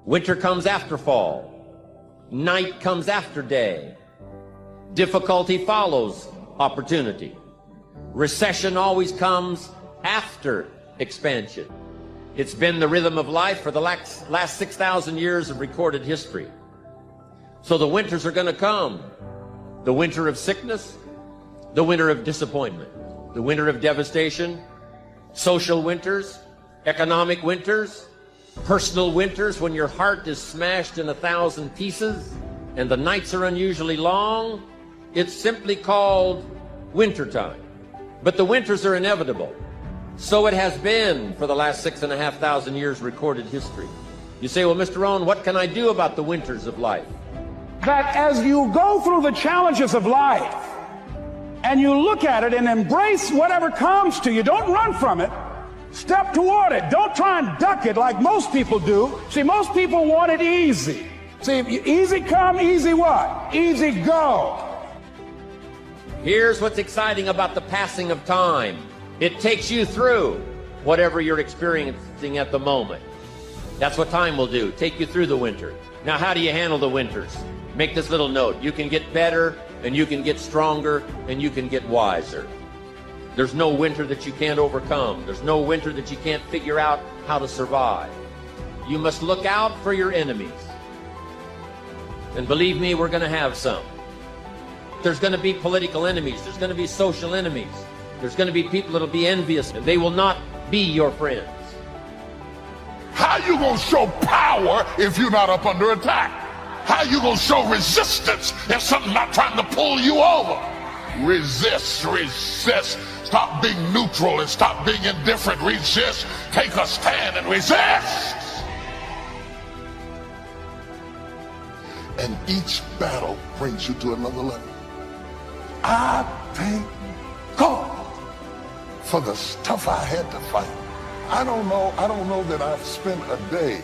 Winter comes after fall. Night comes after day. Difficulty follows opportunity. Recession always comes after expansion. It's been the rhythm of life for the last 6,000 years of recorded history. So the winters are going to come. The winter of sickness, the winter of disappointment, the winter of devastation, social winters, economic winters, personal winters when your heart is smashed in 1,000 pieces and the nights are unusually long. It's simply called wintertime. But the winters are inevitable. So it has been for the last 6,500 years recorded history. You say, well, Mr. Rohn, what can I do about the winters of life? That as you go through the challenges of life and you look at it and embrace whatever comes to you, don't run from it. Step toward it. Don't try and duck it like most people do. See, most people want it easy. See, easy come, easy what? Easy go. Here's what's exciting about the passing of time. It takes you through whatever you're experiencing at the moment. That's what time will do, take you through the winter. Now, how do you handle the winters? Make this little note. You can get better, and you can get stronger, and you can get wiser. There's no winter that you can't overcome. There's no winter that you can't figure out how to survive. You must look out for your enemies. And believe me, we're going to have some. There's going to be political enemies. There's going to be social enemies. There's going to be people that'll be envious, and they will not be your friends. How you going to show power if you're not up under attack? How you going to show resistance if something's not trying to pull you over? Resist, resist. Stop being neutral and stop being indifferent. Resist. Take a stand and resist. And each battle brings you to another level. I thank God for the stuff I had to fight. I don't know that I've spent a day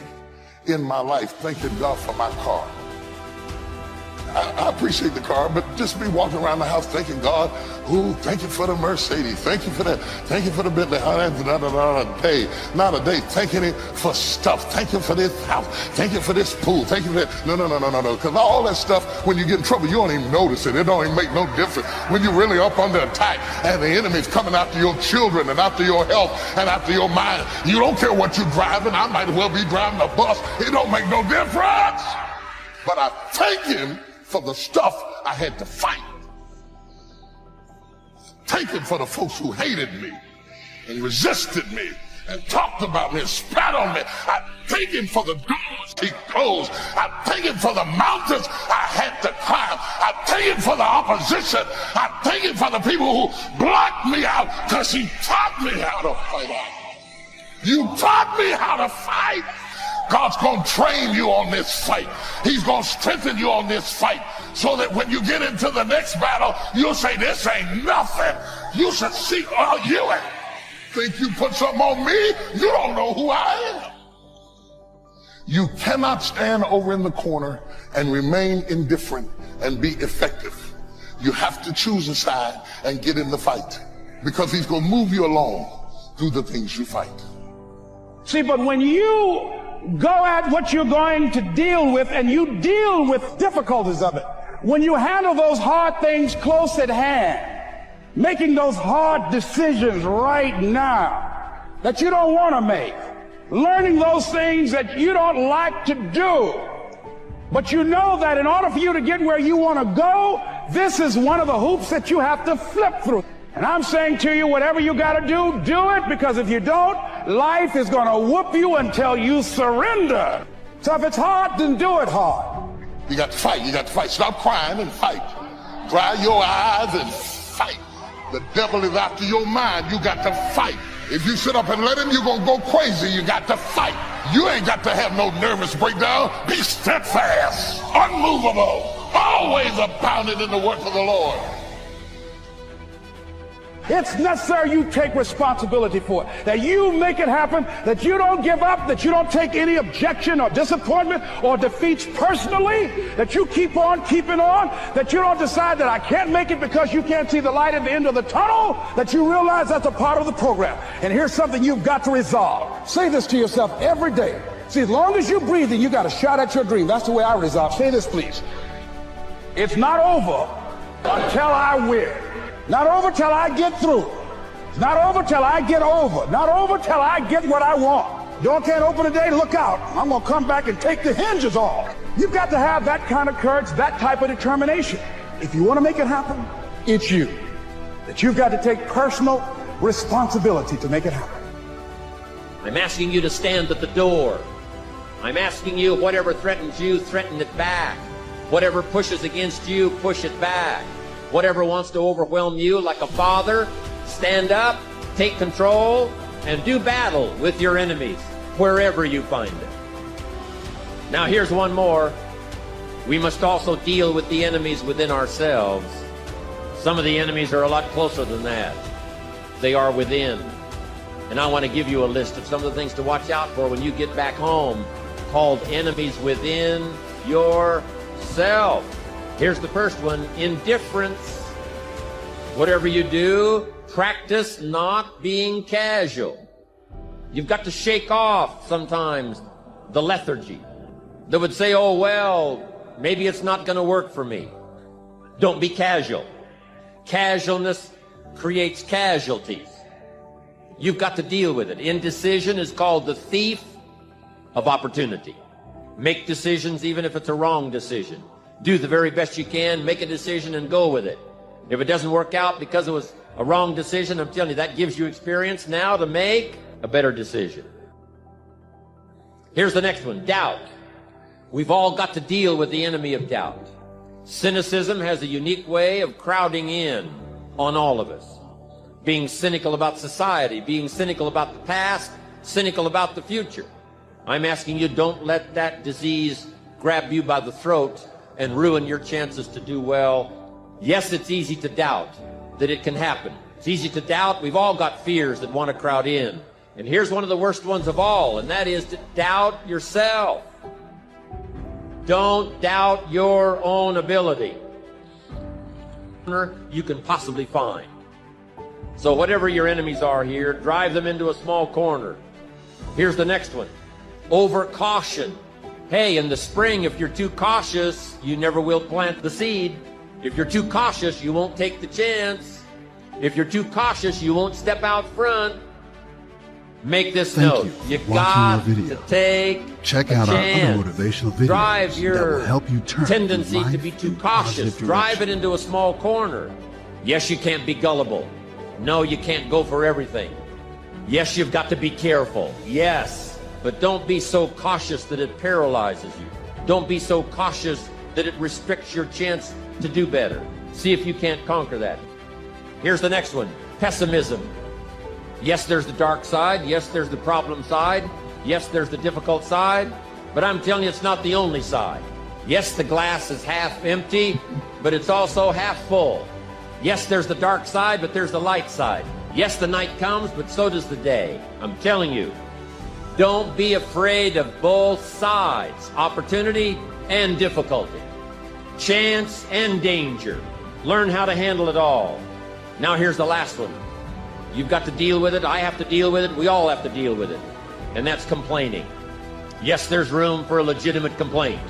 in my life thanking God for my car. I appreciate the car, but just be walking around the house thanking God, ooh, thank you for the Mercedes, thank you for that, thank you for the Bentley, not a day, thanking Him for stuff, thank you for this house, thank you for this pool, thank you for that, no, because all that stuff, when you get in trouble, you don't even notice it, it don't even make no difference. When you're really up under attack and the enemy's coming after your children and after your health and after your mind, you don't care what you're driving, I might as well be driving a bus, it don't make no difference. But I thank Him for the stuff I had to fight. Thank Him for the folks who hated me and resisted me and talked about me and spat on me. I thank Him for the doors He closed. I thank Him for the mountains I had to climb. I thank Him for the opposition. I thank Him for the people who blocked me out, because He taught me how to fight out. You taught me how to fight. God's going to train you on this fight. He's going to strengthen you on this fight so that when you get into the next battle, you'll say, this ain't nothing. You should see, oh, you think you put something on me? You don't know who I am. You cannot stand over in the corner and remain indifferent and be effective. You have to choose a side and get in the fight, because He's going to move you along through the things you fight. See, but when you go at what you're going to deal with and you deal with difficulties of it, when you handle those hard things close at hand, making those hard decisions right now that you don't want to make, learning those things that you don't like to do, but you know that in order for you to get where you want to go, this is one of the hoops that you have to flip through. And I'm saying to you, whatever you got to do, do it, because if you don't, life is going to whoop you until you surrender. So if it's hard, then do it hard. You got to fight. You got to fight. Stop crying and fight. Dry your eyes and fight. The devil is after your mind. You got to fight. If you sit up and let him, you're going to go crazy. You got to fight. You ain't got to have no nervous breakdown. Be steadfast, unmovable, always abounding in the work of the Lord. It's necessary you take responsibility for it, that you make it happen, that you don't give up, that you don't take any objection or disappointment or defeats personally, that you keep on keeping on, that you don't decide that I can't make it because you can't see the light at the end of the tunnel, that you realize that's a part of the program. And here's something you've got to resolve. Say this to yourself every day. See, as long as you're breathing, you got a shot at your dream. That's the way I resolve. Say this, please. It's not over until I win. Not over till I get through. It's not over till I get over. Not over till I get what I want. Door can't open today, look out. I'm going to come back and take the hinges off. You've got to have that kind of courage, that type of determination. If you want to make it happen, it's you. That you've got to take personal responsibility to make it happen. I'm asking you to stand at the door. I'm asking you, whatever threatens you, threaten it back. Whatever pushes against you, push it back. Whatever wants to overwhelm you like a father, stand up, take control, and do battle with your enemies wherever you find them. Now here's one more. We must also deal with the enemies within ourselves. Some of the enemies are a lot closer than that. They are within. And I want to give you a list of some of the things to watch out for when you get back home, called enemies within yourself. Here's the first one, indifference. Whatever you do, practice not being casual. You've got to shake off sometimes the lethargy that would say, oh, well, maybe it's not going to work for me. Don't be casual. Casualness creates casualties. You've got to deal with it. Indecision is called the thief of opportunity. Make decisions even if it's a wrong decision. Do the very best you can, make a decision and go with it. If it doesn't work out because it was a wrong decision, I'm telling you, that gives you experience now to make a better decision. Here's the next one, doubt. We've all got to deal with the enemy of doubt. Cynicism has a unique way of crowding in on all of us. Being cynical about society, being cynical about the past, cynical about the future. I'm asking you, don't let that disease grab you by the throat and ruin your chances to do well. Yes, it's easy to doubt that it can happen. It's easy to doubt. We've all got fears that want to crowd in. And here's one of the worst ones of all, and that is to doubt yourself. Don't doubt your own ability. You can possibly find. So whatever your enemies are here, drive them into a small corner. Here's the next one. Over caution. Hey, in the spring, if you're too cautious, you never will plant the seed. If you're too cautious, you won't take the chance. If you're too cautious, you won't step out front. Make this note. You got to take Check out our other motivational videos Drive your that will help you turn tendency life to be too in a cautious. positive Drive it direction. into a small corner. Yes, you can't be gullible. No, you can't go for everything. Yes, you've got to be careful. Yes, but don't be so cautious that it paralyzes you. Don't be so cautious that it restricts your chance to do better. See if you can't conquer that. Here's the next one, pessimism. Yes, there's the dark side. Yes, there's the problem side. Yes, there's the difficult side. But I'm telling you, it's not the only side. Yes, the glass is half empty, but it's also half full. Yes, there's the dark side, but there's the light side. Yes, the night comes, but so does the day. I'm telling you, don't be afraid of both sides, opportunity and difficulty, chance and danger. Learn how to handle it all. Now here's the last one. You've got to deal with it. I have to deal with it. We all have to deal with it. And that's complaining. Yes, there's room for a legitimate complaint.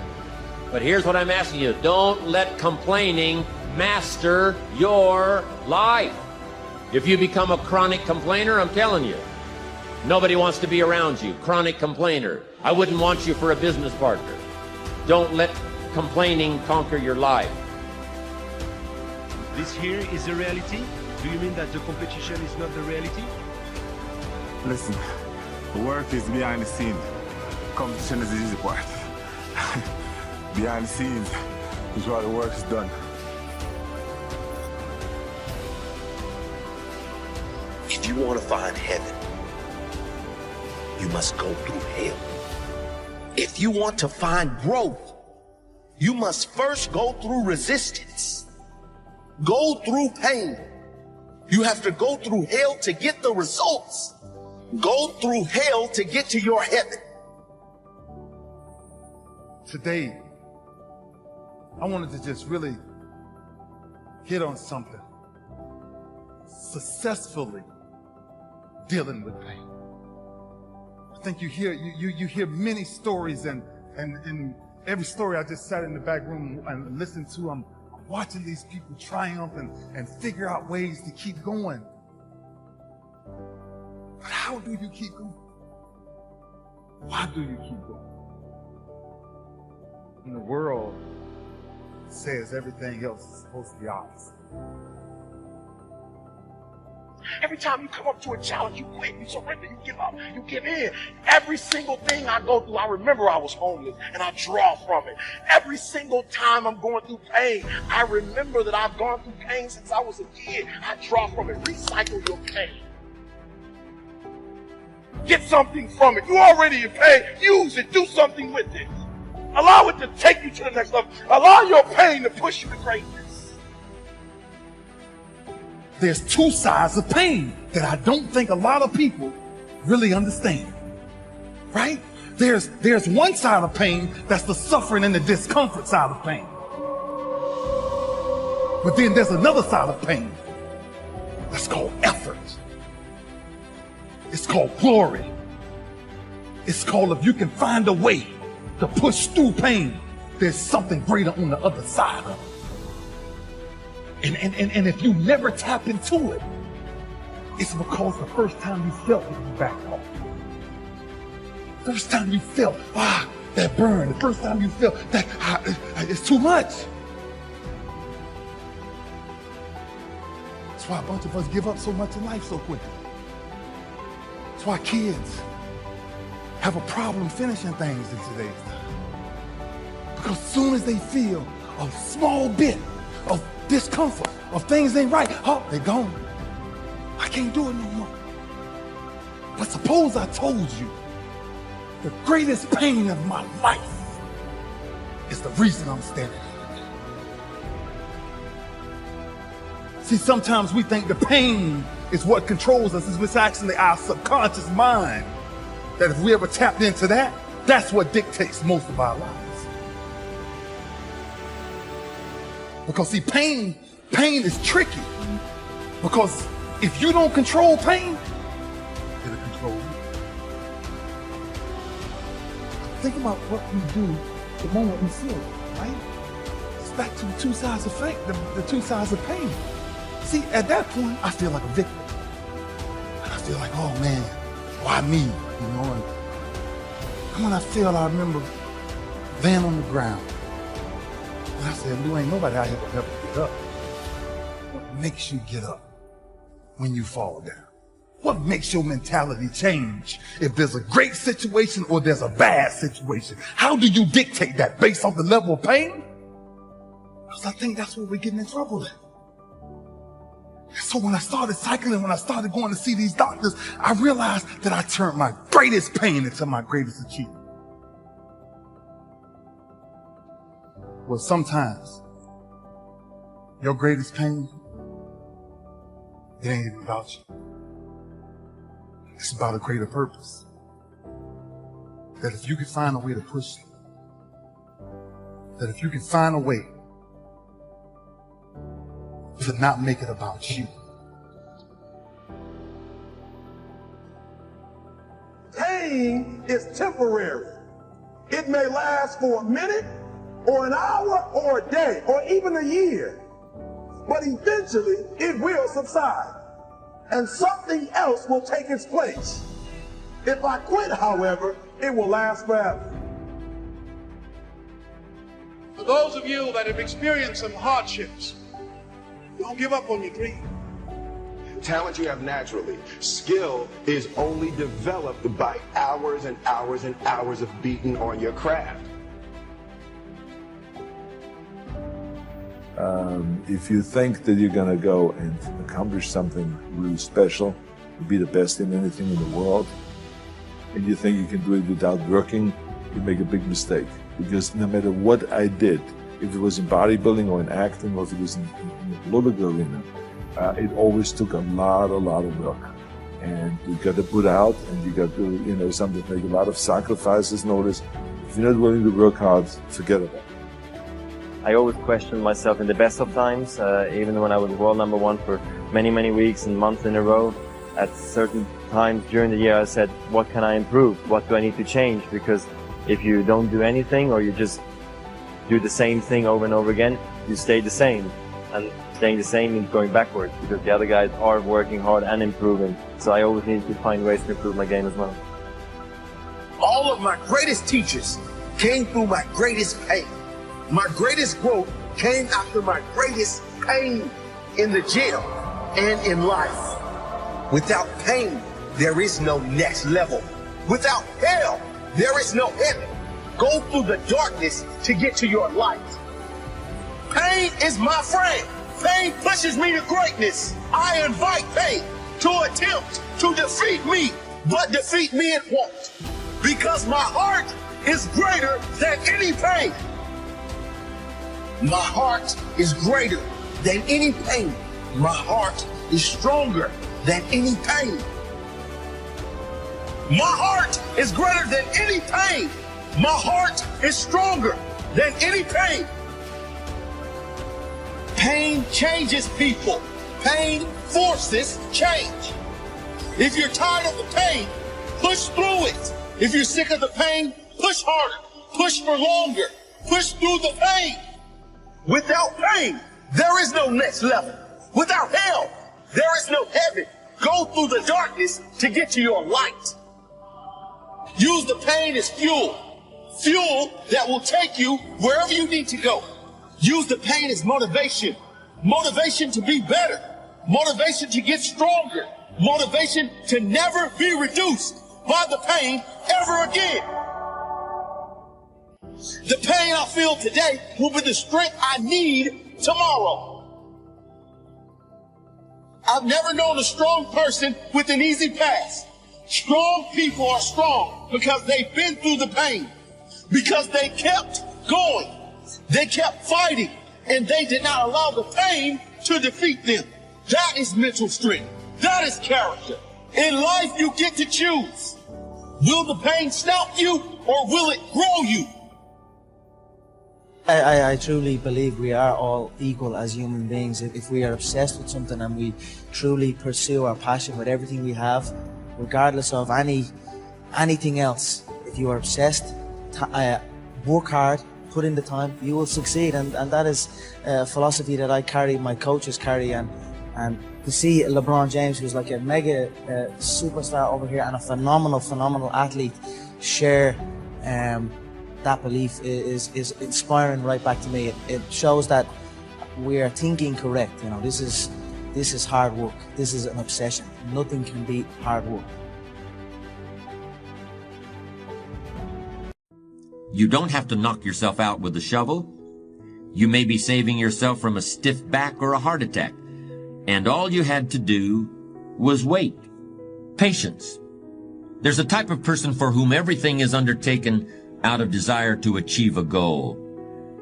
But here's what I'm asking you. Don't let complaining master your life. If you become a chronic complainer, I'm telling you, nobody wants to be around you. Chronic complainer. I wouldn't want you for a business partner. Don't let complaining conquer your life. This here is the reality? Do you mean that the competition is not the reality? Listen, the work is behind the scenes. Competition is the easy part. Behind the scenes is where the work is done. If you want to find heaven, you must go through hell. If you want to find growth, you must first go through resistance. Go through pain. You have to go through hell to get the results. Go through hell to get to your heaven. Today, I wanted to just really hit on something. Successfully dealing with pain. I think you hear many stories, and in every story I just sat in the back room and listened to. I'm watching these people triumph and figure out ways to keep going. But how do you keep going? Why do you keep going? When the world says everything else is supposed to be opposite. Every time you come up to a challenge, you quit, you surrender, you give up, you give in. Every single thing I go through, I remember I was homeless and I draw from it. Every single time I'm going through pain, I remember that I've gone through pain since I was a kid. I draw from it. Recycle your pain. Get something from it. You already in pain. Use it. Do something with it. Allow it to take you to the next level. Allow your pain to push you to greatness. There's two sides of pain that I don't think a lot of people really understand. Right? There's one side of pain that's the suffering and the discomfort side of pain. But then there's another side of pain that's called effort. It's called glory. It's called, if you can find a way to push through pain, there's something greater on the other side of it. And if you never tap into it, it's because the first time you felt it, you backed off. First time you felt, that burn. The first time you felt that it's too much. That's why a bunch of us give up so much in life so quickly. That's why kids have a problem finishing things in today's time. Because as soon as they feel a small bit of discomfort, of things ain't right, they're gone. I can't do it no more. But suppose I told you the greatest pain of my life is the reason I'm standing here today. See, sometimes we think the pain is what controls us. It's actually our subconscious mind that if we ever tapped into that, that's what dictates most of our lives. Because see, pain is tricky. Because if you don't control pain, it'll control you. Think about what we do the moment we feel it, right? It's back to the two sides of fate, the two sides of pain. See, at that point, I feel like a victim. And I feel like, oh man, why me? You know, and when I fell, I remember laying on the ground. And I said, you ain't nobody out here will ever get up. What makes you get up when you fall down? What makes your mentality change if there's a great situation or there's a bad situation? How do you dictate that based on the level of pain? Because I think that's where we're getting in trouble at. So when I started cycling, when I started going to see these doctors, I realized that I turned my greatest pain into my greatest achievement. Well, sometimes your greatest pain, it ain't even about you. It's about a greater purpose. That if you can find a way to push it, that if you can find a way to not make it about you. Pain is temporary. It may last for a minute or an hour or a day or even a year, but eventually it will subside and something else will take its place. If I quit, however, it will last forever. For those of you that have experienced some hardships, don't give up on your dream. Talent you have naturally. Skill is only developed by hours and hours and hours of beating on your craft. If you think that you're going to go and accomplish something really special, be the best in anything in the world, and you think you can do it without working, you make a big mistake. Because no matter what I did, if it was in bodybuilding or in acting or if it was in the political arena, it always took a lot of work. And you got to put out and you got to, sometimes make a lot of sacrifices. Notice, if you're not willing to work hard, forget about it. I always questioned myself in the best of times, even when I was world #1 for many weeks and months in a row. at certain times during the year I said, what can I improve? What do I need to change? Because if you don't do anything, or you just do the same thing over and over again, you stay the same. And staying the same means going backwards, because the other guys are working hard and improving. So I always need to find ways to improve my game as well. All of my greatest teachers came through my greatest pain. My greatest growth came after my greatest pain in the jail and in life. Without pain, there is no next level. Without hell, there is no heaven. Go through the darkness to get to your light. Pain is my friend. Pain pushes me to greatness. I invite pain to attempt to defeat me, but defeat me it won't. Because my heart is greater than any pain. My heart is greater than any pain. My heart is stronger than any pain. My heart is greater than any pain. My heart is stronger than any pain. Pain changes people. Pain forces change. If you're tired of the pain, push through it. If you're sick of the pain, push harder. Push for longer. Push through the pain. Without pain, there is no next level. Without hell, there is no heaven. Go through the darkness to get to your light. Use the pain as fuel. Fuel that will take you wherever you need to go. Use the pain as motivation. Motivation to be better. Motivation to get stronger. Motivation to never be reduced by the pain ever again. The pain I feel today will be the strength I need tomorrow. I've never known a strong person with an easy past. Strong people are strong because they've been through the pain, because they kept going, they kept fighting, and they did not allow the pain to defeat them. That is mental strength. That is character. In life, you get to choose. Will the pain stop you, or will it grow you? I truly believe we are all equal as human beings. If we are obsessed with something and we truly pursue our passion with everything we have, regardless of anything else, if you are obsessed, work hard, put in the time, you will succeed. And that is a philosophy that I carry, my coaches carry, and to see LeBron James, who's like a mega superstar over here and a phenomenal athlete, share that belief is inspiring right back to me. It shows that we are thinking correct. You know, this is hard work. This is an obsession. Nothing can beat hard work. You don't have to knock yourself out with a shovel. You may be saving yourself from a stiff back or a heart attack. And all you had to do was wait. Patience. There's a type of person for whom everything is undertaken out of desire to achieve a goal.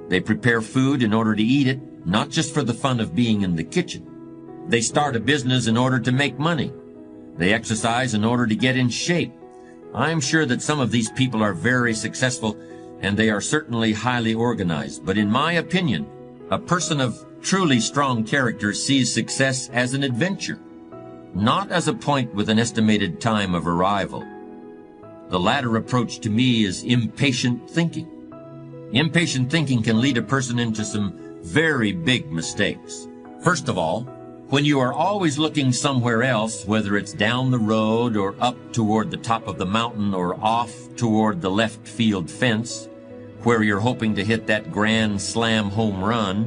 They prepare food in order to eat it, not just for the fun of being in the kitchen. They start a business in order to make money. They exercise in order to get in shape. I'm sure that some of these people are very successful, and they are certainly highly organized. But in my opinion, a person of truly strong character sees success as an adventure, not as a point with an estimated time of arrival. The latter approach to me is impatient thinking. Impatient thinking can lead a person into some very big mistakes. First of all, when you are always looking somewhere else, whether it's down the road or up toward the top of the mountain or off toward the left field fence, where you're hoping to hit that grand slam home run,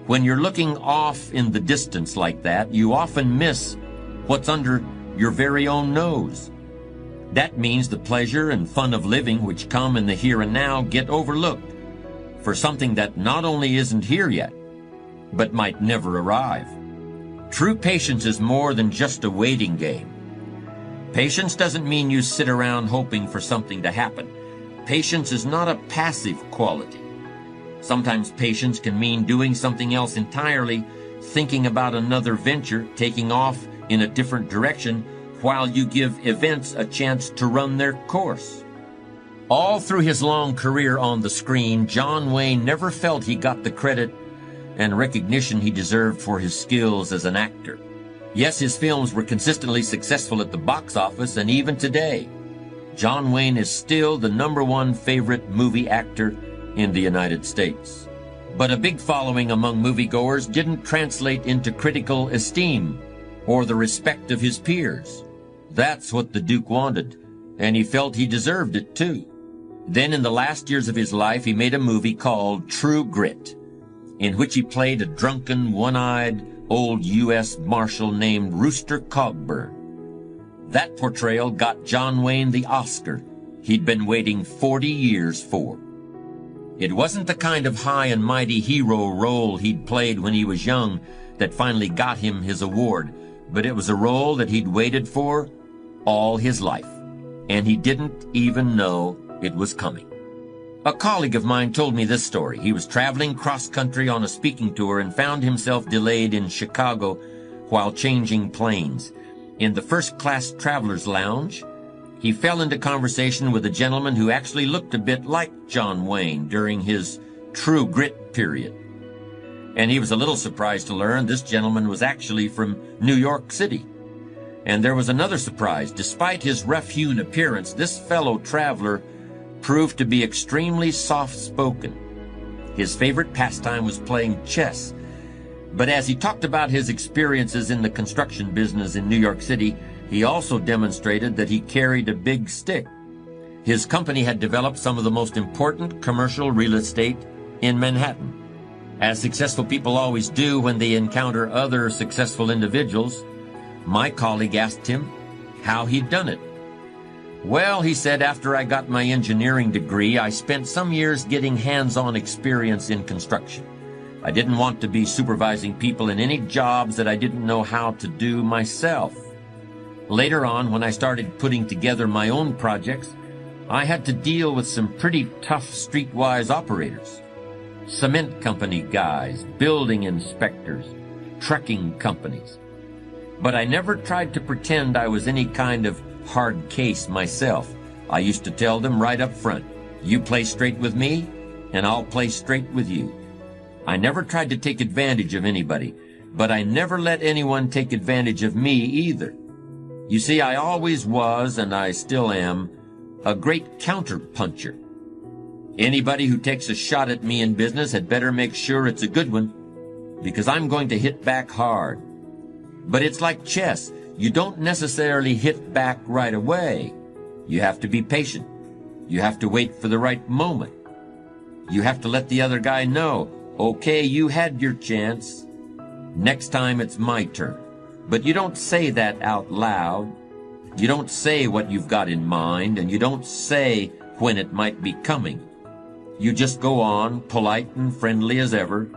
when you're looking off in the distance like that, you often miss what's under your very own nose. That means the pleasure and fun of living which come in the here and now get overlooked for something that not only isn't here yet, but might never arrive. True patience is more than just a waiting game. Patience doesn't mean you sit around hoping for something to happen. Patience is not a passive quality. Sometimes patience can mean doing something else entirely, thinking about another venture, taking off in a different direction, while you give events a chance to run their course. All through his long career on the screen, John Wayne never felt he got the credit and recognition he deserved for his skills as an actor. Yes, his films were consistently successful at the box office, and even today, John Wayne is still the #1 favorite movie actor in the United States. But a big following among moviegoers didn't translate into critical esteem or the respect of his peers. That's what the Duke wanted, and he felt he deserved it too. Then in the last years of his life, he made a movie called True Grit, in which he played a drunken, one-eyed old U.S. Marshal named Rooster Cogburn. That portrayal got John Wayne the Oscar he'd been waiting 40 years for. It wasn't the kind of high and mighty hero role he'd played when he was young that finally got him his award, but it was a role that he'd waited for all his life, and he didn't even know it was coming. A colleague of mine told me this story. He was traveling cross-country on a speaking tour and found himself delayed in Chicago while changing planes. In the first-class traveler's lounge, he fell into conversation with a gentleman who actually looked a bit like John Wayne during his True Grit period. And he was a little surprised to learn this gentleman was actually from New York City. And there was another surprise. Despite his rough-hewn appearance, this fellow traveler proved to be extremely soft-spoken. His favorite pastime was playing chess. But as he talked about his experiences in the construction business in New York City, he also demonstrated that he carried a big stick. His company had developed some of the most important commercial real estate in Manhattan. As successful people always do when they encounter other successful individuals, my colleague asked him how he'd done it. Well, he said, after I got my engineering degree, I spent some years getting hands-on experience in construction. I didn't want to be supervising people in any jobs that I didn't know how to do myself. Later on, when I started putting together my own projects, I had to deal with some pretty tough streetwise operators. Cement company guys, building inspectors, trucking companies. But I never tried to pretend I was any kind of hard case myself. I used to tell them right up front, you play straight with me, and I'll play straight with you. I never tried to take advantage of anybody, but I never let anyone take advantage of me either. You see, I always was, and I still am, a great counter-puncher. Anybody who takes a shot at me in business had better make sure it's a good one, because I'm going to hit back hard. But it's like chess. You don't necessarily hit back right away. You have to be patient. You have to wait for the right moment. You have to let the other guy know, okay, you had your chance. Next time it's my turn. But you don't say that out loud. You don't say what you've got in mind, and you don't say when it might be coming. You just go on, polite and friendly as ever.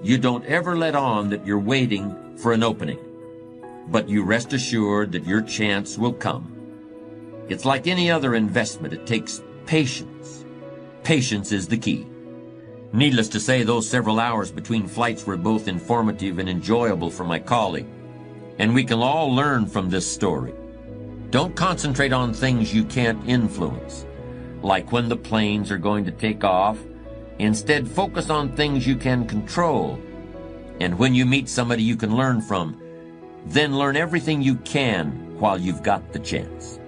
You don't ever let on that you're waiting for an opening. But you rest assured that your chance will come. It's like any other investment. It takes patience. Patience is the key. Needless to say, those several hours between flights were both informative and enjoyable for my colleague. And we can all learn from this story. Don't concentrate on things you can't influence, like when the planes are going to take off. Instead, focus on things you can control. And when you meet somebody you can learn from, then learn everything you can while you've got the chance.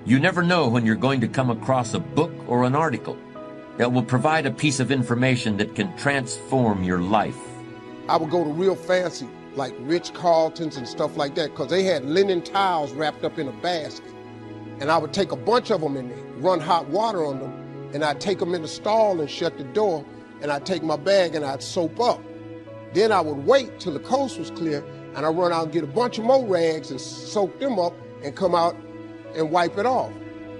You never know when you're going to come across a book or an article that will provide a piece of information that can transform your life. I would go to real fancy, like Ritz-Carltons and stuff like that, because they had linen towels wrapped up in a basket. And I would take a bunch of them and run hot water on them, and I'd take them in the stall and shut the door, and I'd take my bag and I'd soap up. Then I would wait till the coast was clear, and I'd run out and get a bunch of more rags and soak them up and come out and wipe it off.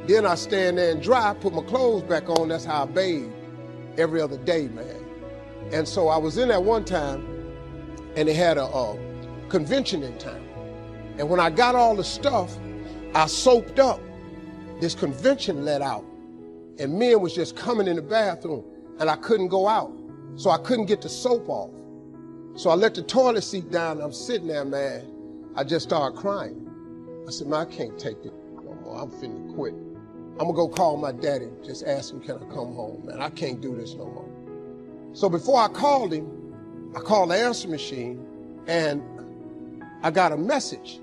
Then I stand there and dry, put my clothes back on. That's how I bathe every other day, man. And so I was in there one time, and they had a convention in town. And when I got all the stuff, I soaped up. This convention let out, and men was just coming in the bathroom, and I couldn't go out, so I couldn't get the soap off. So I let the toilet seat down, and I'm sitting there, man. I just started crying. I said, man, I can't take this no more. I'm finna quit. I'm gonna go call my daddy, just ask him, can I come home, man? I can't do this no more. So before I called him, I called the answer machine, and I got a message.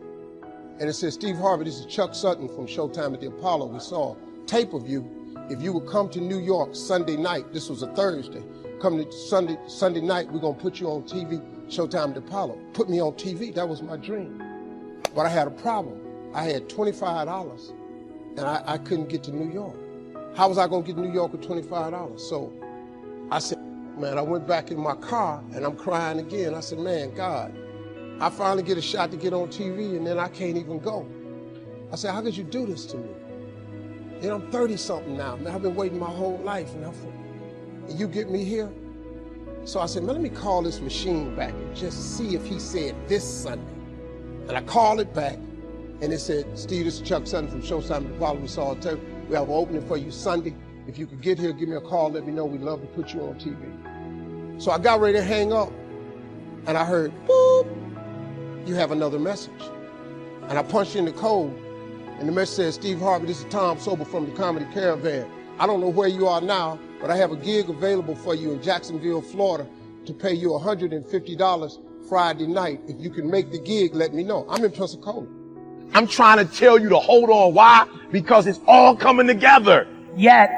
And it says, Steve Harvey, this is Chuck Sutton from Showtime at the Apollo. We saw a tape of you. If you would come to New York Sunday night, this was a Thursday, come to Sunday night, we're going to put you on TV, Showtime at the Apollo. Put me on TV. That was my dream. But I had a problem. I had $25 and I couldn't get to New York. How was I going to get to New York with $25? So I said, man, I went back in my car and I'm crying again. I said, man, God, I finally get a shot to get on TV and then I can't even go. I said, how could you do this to me? You know, I'm 30-something now, man. I've been waiting my whole life and you get me here? So I said, man, let me call this machine back and just see if he said this Sunday. And I called it back and it said, Steve, this is Chuck Sutton from Showtime at the Apollo. We saw a tape. We have an opening for you Sunday. If you could get here, give me a call, let me know. We'd love to put you on TV. So I got ready to hang up and I heard, boop, you have another message. And I punched in the code and the message says, Steve Harvey, this is Tom Sober from the Comedy Caravan. I don't know where you are now, but I have a gig available for you in Jacksonville, Florida to pay you $150 Friday night. If you can make the gig, let me know. I'm in Pensacola. I'm trying to tell you to hold on. Why? Because it's all coming together. Yet,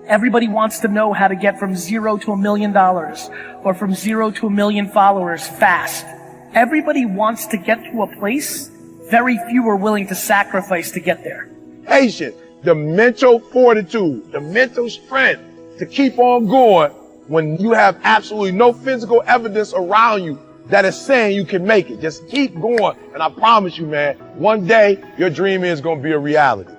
everybody wants to know how to get from $0 to $1 million or from 0 to 1 million followers fast. Everybody wants to get to a place very few are willing to sacrifice to get there. Patience, the mental fortitude, the mental strength to keep on going when you have absolutely no physical evidence around you that is saying you can make it. Just keep going. And I promise you, man, one day your dream is going to be a reality.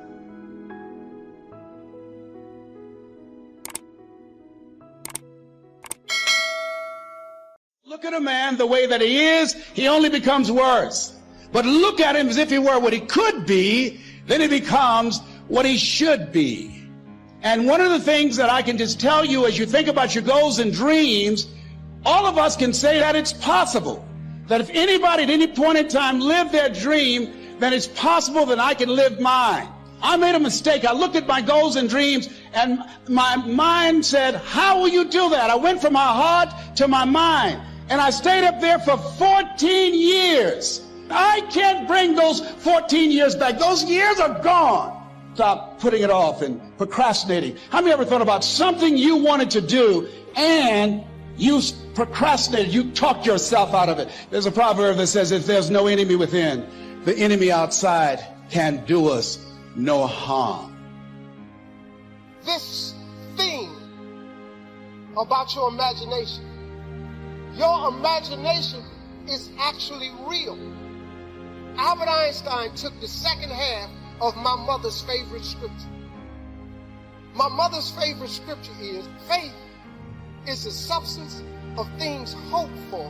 Look at a man the way that he is, he only becomes worse. But look at him as if he were what he could be, then he becomes what he should be. And one of the things that I can just tell you as you think about your goals and dreams, all of us can say that it's possible. That if anybody at any point in time lived their dream, then it's possible that I can live mine. I made a mistake. I looked at my goals and dreams and my mind said, how will you do that? I went from my heart to my mind. And I stayed up there for 14 years. I can't bring those 14 years back. Those years are gone. Stop putting it off and procrastinating. How many ever thought about something you wanted to do and you procrastinated, you talked yourself out of it? There's a proverb that says, if there's no enemy within, the enemy outside can do us no harm. This thing about your imagination is actually real. Albert Einstein took the second half of my mother's favorite scripture. My mother's favorite scripture is, faith is the substance of things hoped for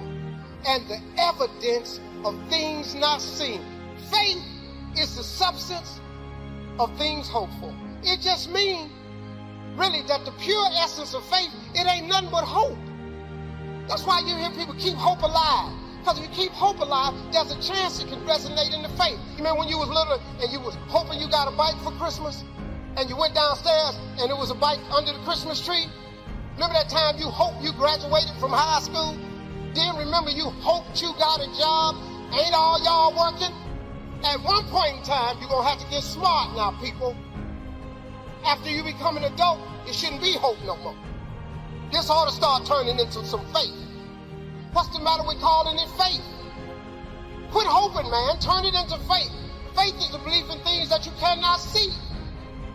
and the evidence of things not seen. Faith is the substance of things hoped for. It just means, really, that the pure essence of faith, it ain't nothing but hope. That's why you hear people keep hope alive. Because if you keep hope alive, there's a chance it can resonate in the faith. You remember when you was little and you was hoping you got a bike for Christmas? And you went downstairs and it was a bike under the Christmas tree? Remember that time you hoped you graduated from high school? Then remember you hoped you got a job? Ain't all y'all working? At one point in time, you're going to have to get smart now, people. After you become an adult, it shouldn't be hope no more. This ought to start turning into some faith. What's the matter with calling it faith? Quit hoping, man. Turn it into faith. Faith is the belief in things that you cannot see.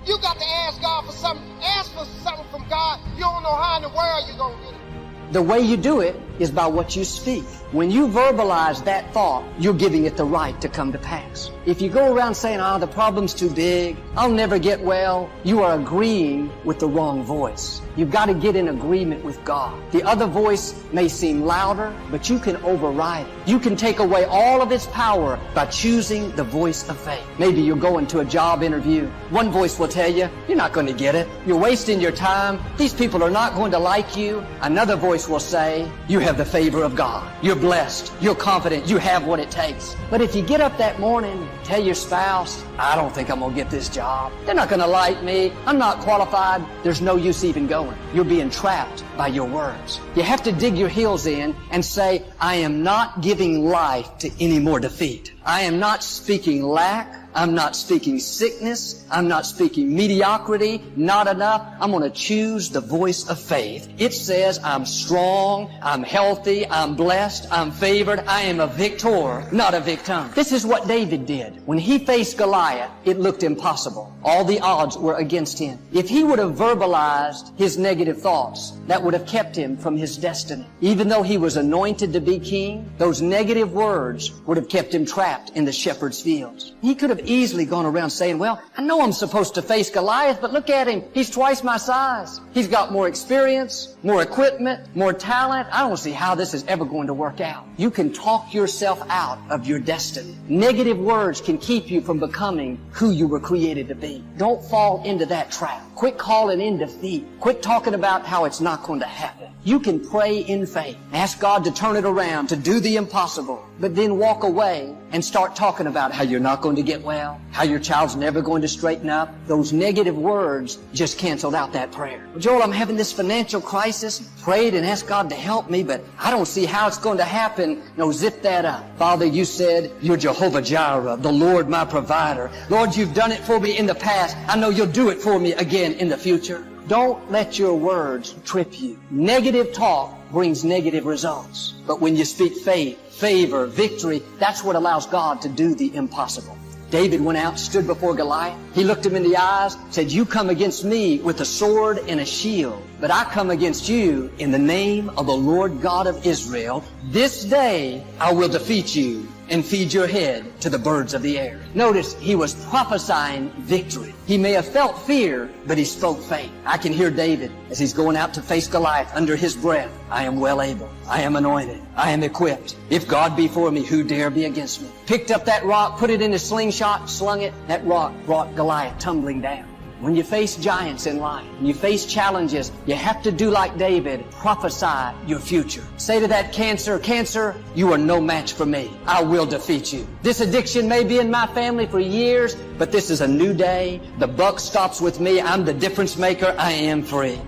You got to ask God for something. Ask for something from God. You don't know how in the world you're going to get it. The way you do it is by what you speak. When you verbalize that thought, you're giving it the right to come to pass. If you go around saying, the problem's too big, I'll never get well, you are agreeing with the wrong voice. You've got to get in agreement with God. The other voice may seem louder, but you can override it. You can take away all of its power by choosing the voice of faith. Maybe you're going to a job interview. One voice will tell you, you're not going to get it. You're wasting your time. These people are not going to like you. Another voice will say, you have the favor of God. You're you're blessed, you're confident, you have what it takes. But if you get up that morning and tell your spouse, I don't think I'm going to get this job. They're not going to like me. I'm not qualified. There's no use even going. You're being trapped by your words. You have to dig your heels in and say, I am not giving life to any more defeat. I am not speaking lack. I'm not speaking sickness. I'm not speaking mediocrity, not enough. I'm going to choose the voice of faith. It says I'm strong, I'm healthy, I'm blessed, I'm favored. I am a victor, not a victim. This is what David did. When he faced Goliath, it looked impossible. All the odds were against him. If he would have verbalized his negative thoughts, that would have kept him from his destiny. Even though he was anointed to be king, those negative words would have kept him trapped in the shepherd's fields. He could have easily gone around saying, well, I know I'm supposed to face Goliath, but look at him. He's twice my size. He's got more experience, more equipment, more talent. I don't see how this is ever going to work out. You can talk yourself out of your destiny. Negative words can keep you from becoming who you were created to be. Don't fall into that trap. Quit calling in defeat. Quit talking about how it's not going to happen. You can pray in faith. Ask God to turn it around, to do the impossible, but then walk away and start talking about how you're not going to get well, how your child's never going to straighten up. Those negative words just canceled out that prayer. Well, Joel, I'm having this financial crisis. Prayed and asked God to help me, but I don't see how it's going to happen. No, zip that up. Father, you said you're Jehovah Jireh, the Lord my provider. Lord, you've done it for me in the past. I know you'll do it for me again in the future. Don't let your words trip you. Negative talk brings negative results. But when you speak faith, favor, victory, that's what allows God to do the impossible. David went out, stood before Goliath. He looked him in the eyes, said, you come against me with a sword and a shield, but I come against you in the name of the Lord God of Israel. This day I will defeat you and feed your head to the birds of the air. Notice he was prophesying victory. He may have felt fear, but he spoke faith. I can hear David as he's going out to face Goliath under his breath. I am well able. I am anointed. I am equipped. If God be for me, who dare be against me? Picked up that rock, put it in a slingshot, slung it. That rock brought Goliath tumbling down. When you face giants in life, when you face challenges, you have to do like David, prophesy your future. Say to that cancer, cancer, you are no match for me. I will defeat you. This addiction may be in my family for years, but this is a new day. The buck stops with me. I'm the difference maker. I am free.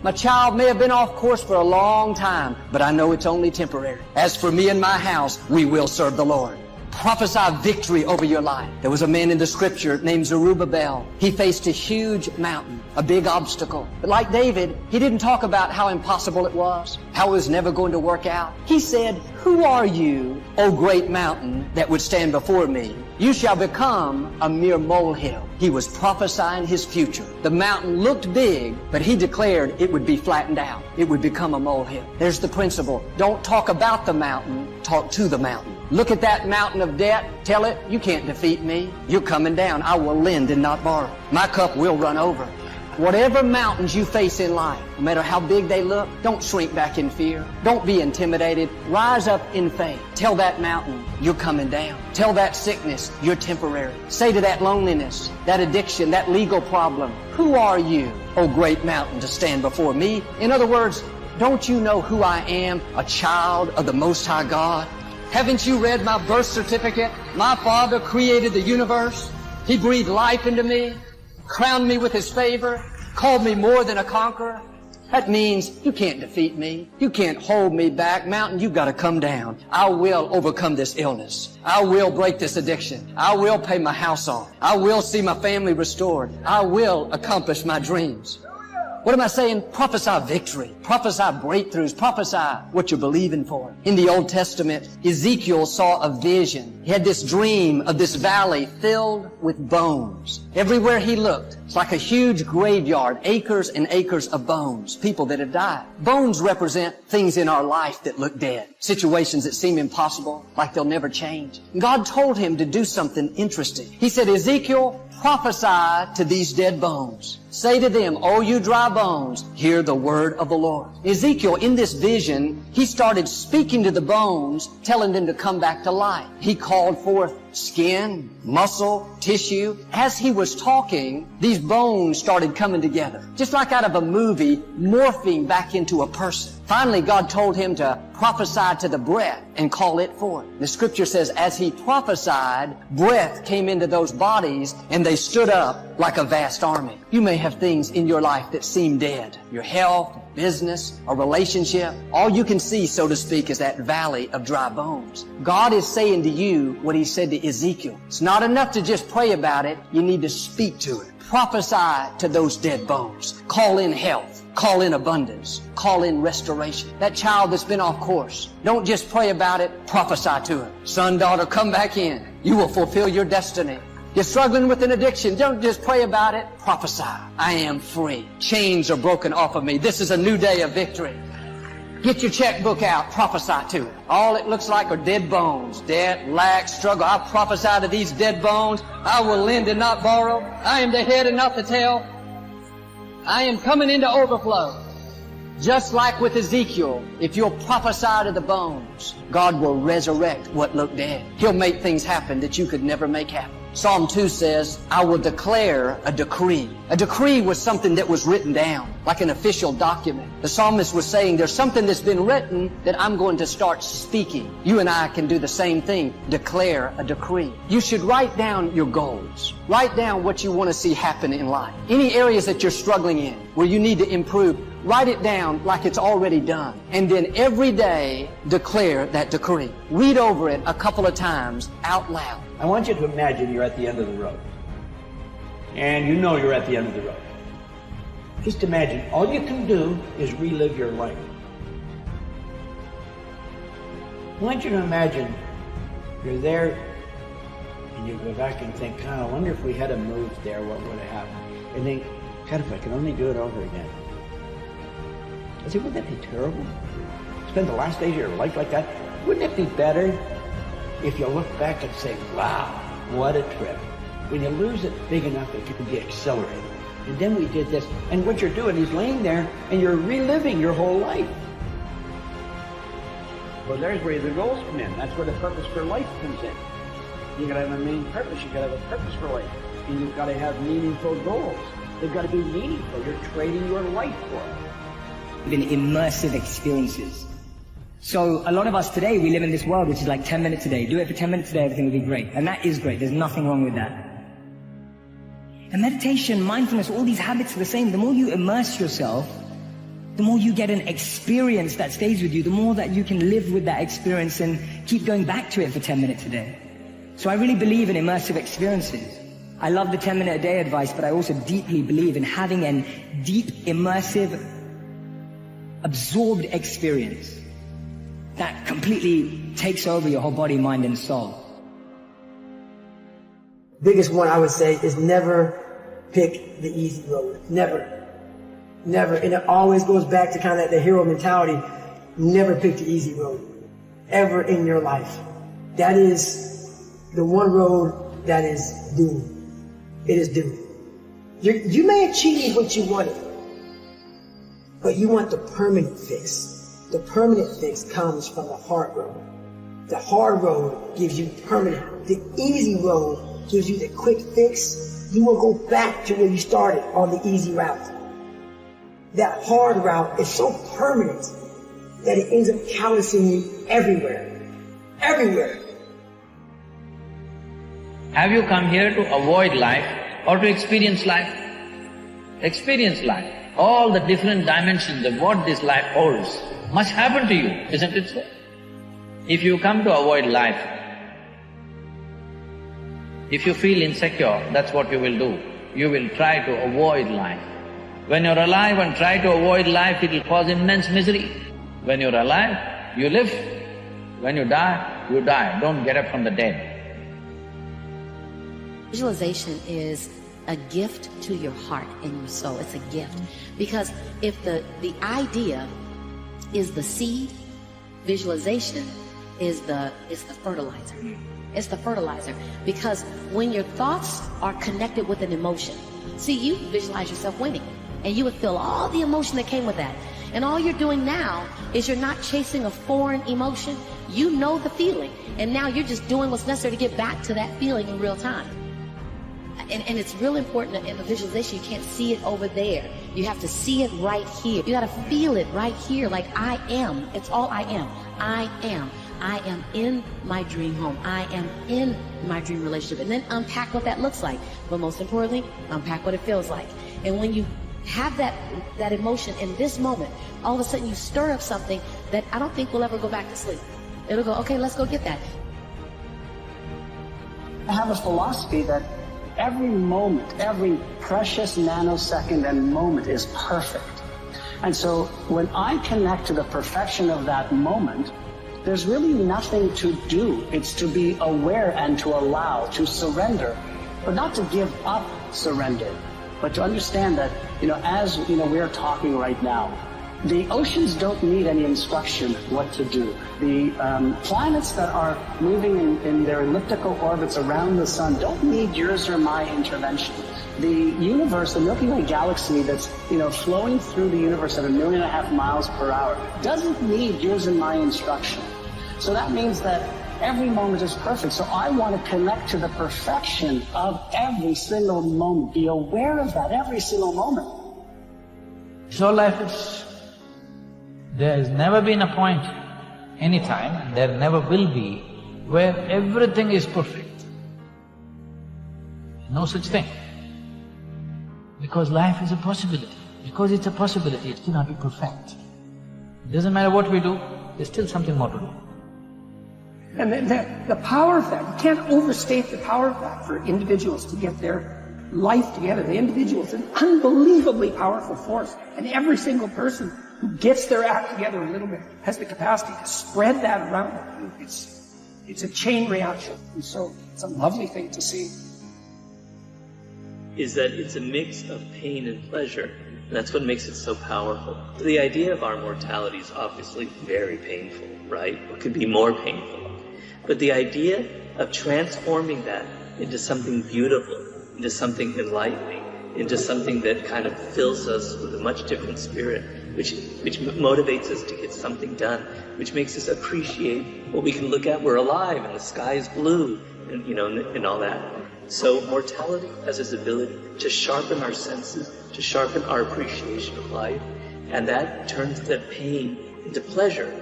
My child may have been off course for a long time, but I know it's only temporary. As for me and my house, we will serve the Lord. Prophesy victory over your life. There was a man in the scripture named Zerubbabel. He faced a huge mountain, a big obstacle. But like David, he didn't talk about how impossible it was, how it was never going to work out. He said, who are you, O great mountain, that would stand before me? You shall become a mere molehill. He was prophesying his future. The mountain looked big, but he declared it would be flattened out. It would become a molehill. There's the principle. Don't talk about the mountain, talk to the mountain. Look at that mountain of debt. Tell it, you can't defeat me. You're coming down. I will lend and not borrow. My cup will run over. Whatever mountains you face in life, no matter how big they look, don't shrink back in fear. Don't be intimidated. Rise up in faith. Tell that mountain, you're coming down. Tell that sickness, you're temporary. Say to that loneliness, that addiction, that legal problem, who are you, O great mountain, to stand before me? In other words, don't you know who I am, a child of the Most High God? Haven't you read my birth certificate? My Father created the universe. He breathed life into me, crowned me with His favor, called me more than a conqueror. That means you can't defeat me. You can't hold me back. Mountain, you've got to come down. I will overcome this illness. I will break this addiction. I will pay my house off. I will see my family restored. I will accomplish my dreams. What am I saying? Prophesy victory. Prophesy breakthroughs. Prophesy what you're believing for. In the Old Testament, Ezekiel saw a vision. He had this dream of this valley filled with bones. Everywhere he looked, it's like a huge graveyard, acres and acres of bones, people that have died. Bones represent things in our life that look dead, situations that seem impossible, like they'll never change. God told him to do something interesting. He said, Ezekiel, prophesy to these dead bones. Say to them, O you dry bones, hear the word of the Lord. Ezekiel, in this vision, he started speaking to the bones, telling them to come back to life. He called forth skin, muscle, tissue. As he was talking, these bones started coming together. Just like out of a movie, morphing back into a person. Finally, God told him to prophesy to the breath and call it forth. The scripture says, as he prophesied, breath came into those bodies and they stood up like a vast army. You may have things in your life that seem dead. Your health, business, a relationship. All you can see, so to speak, is that valley of dry bones. God is saying to you what he said to Ezekiel. It's not enough to just pray about it. You need to speak to it. Prophesy to those dead bones. Call in health. Call in abundance. Call in restoration. That child that's been off course, don't just pray about it, prophesy to him. Son, daughter, come back in. You will fulfill your destiny. You're struggling with an addiction, don't just pray about it, prophesy. I am free. Chains are broken off of me. This is a new day of victory. Get your checkbook out, prophesy to it. All it looks like are dead bones. Debt, lack, struggle. I prophesy to these dead bones. I will lend and not borrow. I am the head and not the tail. I am coming into overflow. Just like with Ezekiel, if you'll prophesy to the bones, God will resurrect what looked dead. He'll make things happen that you could never make happen. Psalm 2 says, I will declare a decree. A decree was something that was written down, like an official document. The psalmist was saying, there's something that's been written that I'm going to start speaking. You and I can do the same thing, declare a decree. You should write down your goals. Write down what you want to see happen in life. Any areas that you're struggling in, where you need to improve, write it down like it's already done. And then every day, declare that decree. Read over it a couple of times out loud. I want you to imagine you're at the end of the road. And you know you're at the end of the road. Just imagine, all you can do is relive your life. I want you to imagine you're there and you go back and think, God, I wonder if we had moved there, what would have happened? And think, God, if I could only do it over again. I said, wouldn't that be terrible? Spend the last days of your life like that? Wouldn't it be better if you look back and say, wow, what a trip. When you lose it big enough, it can be accelerated. And then we did this. And what you're doing is laying there and you're reliving your whole life. Well, there's where the goals come in. That's where the purpose for life comes in. You gotta have a main purpose. You gotta have a purpose for life. And you've gotta have meaningful goals. They've gotta be meaningful. You're trading your life for it. In immersive experiences. So a lot of us today, we live in this world which is like 10 minutes a day. Do it for 10 minutes a day, everything will be great. And that is great. There's nothing wrong with that. And meditation, mindfulness, all these habits are the same. The more you immerse yourself, the more you get an experience that stays with you, the more that you can live with that experience and keep going back to it for 10 minutes a day. So I really believe in immersive experiences. I love the 10-minute-a-day advice, but I also deeply believe in having a deep, immersive, absorbed experience that completely takes over your whole body, mind, and soul. Biggest one I would say is never pick the easy road. Never. Never. And it always goes back to kind of the hero mentality. Never pick the easy road. Ever in your life. That is the one road that is doomed. It is doomed. You may achieve what you wanted, but you want the permanent fix. The permanent fix comes from the hard road. The hard road gives you permanent. The easy road gives you the quick fix. You will go back to where you started on the easy route. That hard route is so permanent that it ends up callousing you everywhere. Everywhere. Have you come here to avoid life or to experience life? Experience life. All the different dimensions of what this life holds must happen to you, isn't it so? If you come to avoid life, if you feel insecure, that's what you will do. You will try to avoid life. When you're alive and try to avoid life, it will cause immense misery. When you're alive, you live. When you die, you die. Don't get up from the dead. Visualization is a gift to your heart and your soul. It's a gift. Because if the idea is the seed, visualization is the fertilizer. It's the fertilizer. Because when your thoughts are connected with an emotion, See, you visualize yourself winning, and you would feel all the emotion that came with that. And all you're doing now is you're not chasing a foreign emotion. You know the feeling, and now you're just doing what's necessary to get back to that feeling in real time. And it's real important in the visualization. You can't see it over there. You have to see it right here. You got to feel it right here, like I am. It's all I am. I am. I am in my dream home. I am in my dream relationship. And then unpack what that looks like. But most importantly, unpack what it feels like. And when you have that emotion in this moment, all of a sudden you stir up something that I don't think will ever go back to sleep. It'll go, okay, let's go get that. I have a philosophy that every moment, every precious nanosecond and moment is perfect. And so when I connect to the perfection of that moment, there's really nothing to do. It's to be aware and to allow, to surrender, but not to give up surrender, but to understand that, as we're talking right now, the oceans don't need any instruction what to do. The planets that are moving in their elliptical orbits around the sun don't need yours or my intervention. The universe, the Milky Way galaxy that's flowing through the universe at 1.5 million miles per hour doesn't need yours and my instruction. So that means that every moment is perfect. So I want to connect to the perfection of every single moment. Be aware of that every single moment. So life is. There has never been a point, any time, there never will be, where everything is perfect. No such thing. Because life is a possibility. Because it's a possibility, it cannot be perfect. It doesn't matter what we do, there's still something more to do. And the power of that, you can't overstate the power of that for individuals to get their life together. The individual is an unbelievably powerful force, and every single person who gets their act together a little bit has the capacity to spread that around. It's a chain reaction, and so it's a lovely thing to see. Is that it's a mix of pain and pleasure, and that's what makes it so powerful. The idea of our mortality is obviously very painful, right? It could be more painful. But the idea of transforming that into something beautiful, into something enlightening, into something that kind of fills us with a much different spirit, which motivates us to get something done, which makes us appreciate what we can look at. We're alive and the sky is blue, and and all that. So mortality has this ability to sharpen our senses, to sharpen our appreciation of life, and that turns the pain into pleasure.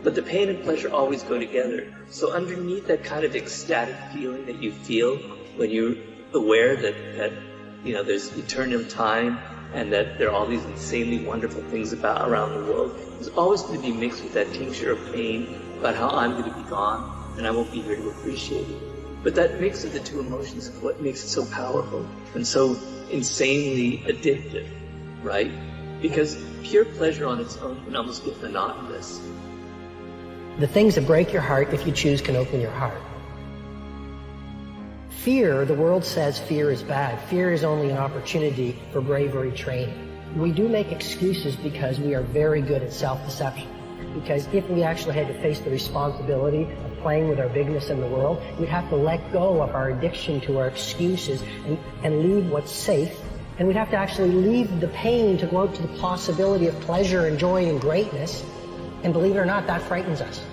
But the pain and pleasure always go together. So underneath that kind of ecstatic feeling that you feel when you're aware that there's eternal time and that there are all these insanely wonderful things around the world, there's always going to be mixed with that tincture of pain about how I'm going to be gone and I won't be here to appreciate it. But that mix of the two emotions is what makes it so powerful and so insanely addictive, right? Because pure pleasure on its own can almost get monotonous. The things that break your heart, if you choose, can open your heart. Fear, the world says fear is bad. Fear is only an opportunity for bravery training. We do make excuses because we are very good at self-deception. Because if we actually had to face the responsibility of playing with our bigness in the world, we'd have to let go of our addiction to our excuses and leave what's safe. And we'd have to actually leave the pain to go out to the possibility of pleasure and joy and greatness. And believe it or not, that frightens us.